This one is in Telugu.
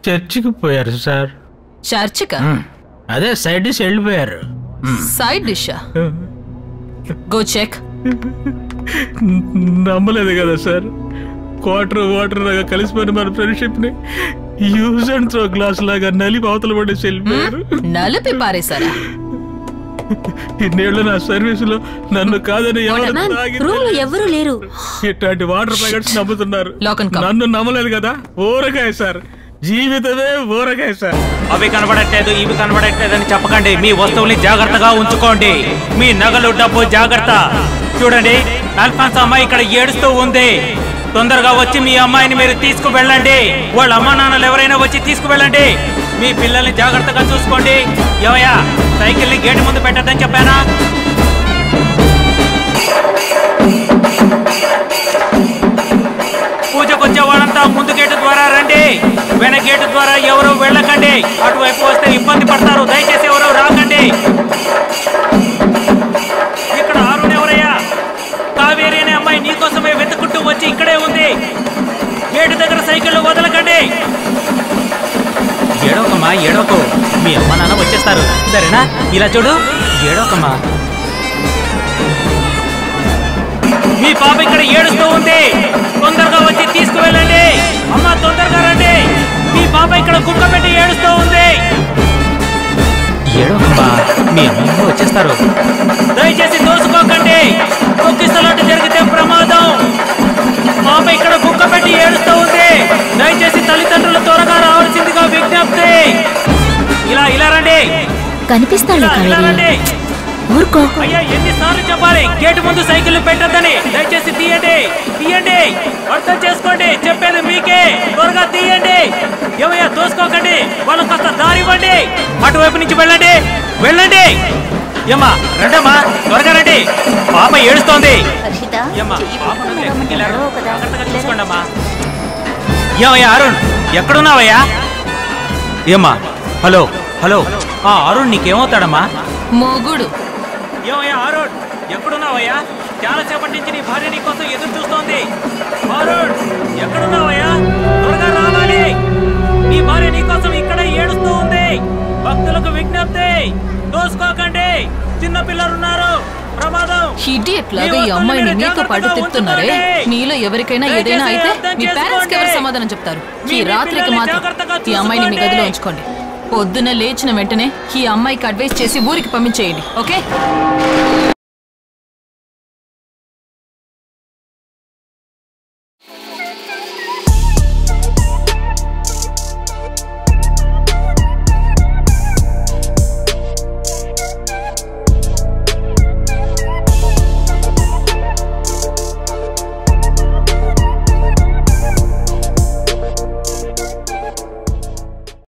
చర్చికి పోయారు సార్. చర్చికా? అదే సైడ్ డిష్ వెళ్ళిపోయారు. సైడ్ డిషా? Go check. నమ్మలేదు కదా సార్. వాటర్ లాగా కలిసిపోయిన మన ఫ్రెండ్షిప్ ని యూజ్ అండ్ త్రో గ్లాస్ లాగా నలిపి అవతల పడేసి వెళ్ళిపోయారు. నలిపి పారేశారా? ఇన్నేళ్ళు నా సర్వీస్ లో నన్ను కాదని ఎవరు లేరు. ఇట్లాంటి వాటర్ ప్యాకెట్స్ నమ్ముతున్నారు. నన్ను నమ్మలేదు కదా. ఊరగాయ సార్, జీవితమే ఊరగాయ సార్. అవి కనబడట్లేదు, ఇవి కనబడట్లేదు అని చెప్పకండి. మీ వస్తువుల్ని జాగ్రత్తగా ఉంచుకోండి. మీ నగలు, డబ్బు జాగ్రత్త. చూడండి, అల్ఫాన్స్ అమ్మాయి ఇక్కడ ఏడుస్తూ ఉంది. తొందరగా వచ్చి మీ అమ్మాయిని మీరు తీసుకువెళ్ళండి. వాళ్ళ అమ్మా నాన్నలు ఎవరైనా వచ్చి తీసుకువెళ్ళండి. మీ పిల్లల్ని జాగ్రత్తగా చూసుకోండి. ఏమయ్యా, సైకిల్ని గేటు ముందు పెట్టద్దని చెప్పానా? పూజకు వచ్చే వాళ్ళంతా ముందు గేటు ద్వారా రండి. వెనక గేటు ద్వారా ఎవరు వెళ్ళకండి. అటువైపు వస్తే ఇబ్బంది పడతారు. దయచేసి ఎవరు రాకండి. ఇక్కడ అరుణ్ ఎవరయ్యా? కావేరి అనే అమ్మాయి నీకోసమే వెతుకుంటూ వచ్చి ఇక్కడే ఉంది. గేటు దగ్గర సైకిల్ వదలకండి. ఏడోకమ్మా, ఏడోకు. మీ అమ్మ నాన్న వచ్చేస్తారు, సరేనా? ఇలా చూడు, ఏడోకమ్మా. మీ పాప ఇక్కడ ఏడుస్తూ ఉంది. తొందరగా వచ్చి తీసుకువెళ్ళండి. అమ్మ, తొందరగా రండి. మీ పాప ఇక్కడ కుక్క పెట్టి ఏడుస్తూ ఉంది. ఏడోకమ్మా, మీ అమ్మ వచ్చేస్తారు. దయచేసి దోసుకోకండి. తొక్కిసలాట జరిగితే ప్రమాదం. పాప ఇక్కడ కుక్క పెట్టి ఏడుస్తూ ఉంది. దయచేసి తల్లిదండ్రులు త్వరగా రావాల్సిందిగా విజ్ఞప్తి. ఇలా రండి. కనిపిస్తాడు. అయ్యా, ఎన్నిసార్లు చెప్పాలి గేటు ముందు సైకిల్ పెట్టద్దని? దయచేసి తీయండి, తీయండి. అర్థం చేసుకోండి, చెప్పేది మీకే. త్వరగా తీయండి. ఏమయ్యా, దోసుకోకండి. వాళ్ళు కాస్త దారి ఇవ్వండి. అటువైపు నుంచి వెళ్ళండి, వెళ్ళండి. ఏమ్మా, రండమ్మా, త్వరగా రండి. పాప ఏడుస్తోంది. చూసుకోండి అమ్మా. ఏమయ్యా అరుణ్, ఎక్కడున్నావయ్యా? ఏమ్మా, హలో హలో. అరుణ్ నీకేమవుతాడమ్మా? మొగుడు. ఏమయ్యా అరుణ్, ఎక్కడున్నావయ్యా? చాలాసేపటి నుంచి నీ భార్య నీ కోసం ఎదురు చూస్తోంది. అరుణ్, ఎక్కడున్నావయ్యా? త్వరగా రావాలి. నీ భార్య నీ కోసం ఇక్కడ ఏడుస్తూ ఉంది. భక్తులకు విజ్ఞప్తి, దోసుకోకండి. చిన్న పిల్లలున్నారు, ప్రమాదం. ఇడియట్ లాగా ఈ అమ్మాయిని నీతో పాటు తిప్పుతున్నారే. మీలో ఎవరికైనా ఏదైనా అయితే మీ పేరెంట్స్ కి ఎవరు సమాధానం చెప్తారు? ఈ రాత్రికి మాత్రం ఈ అమ్మాయిని మీ గదిలో ఉంచుకోండి. పొద్దున లేచిన వెంటనే ఈ అమ్మాయికి అడ్వైస్ చేసి ఊరికి పంపించేయండి, ఓకే?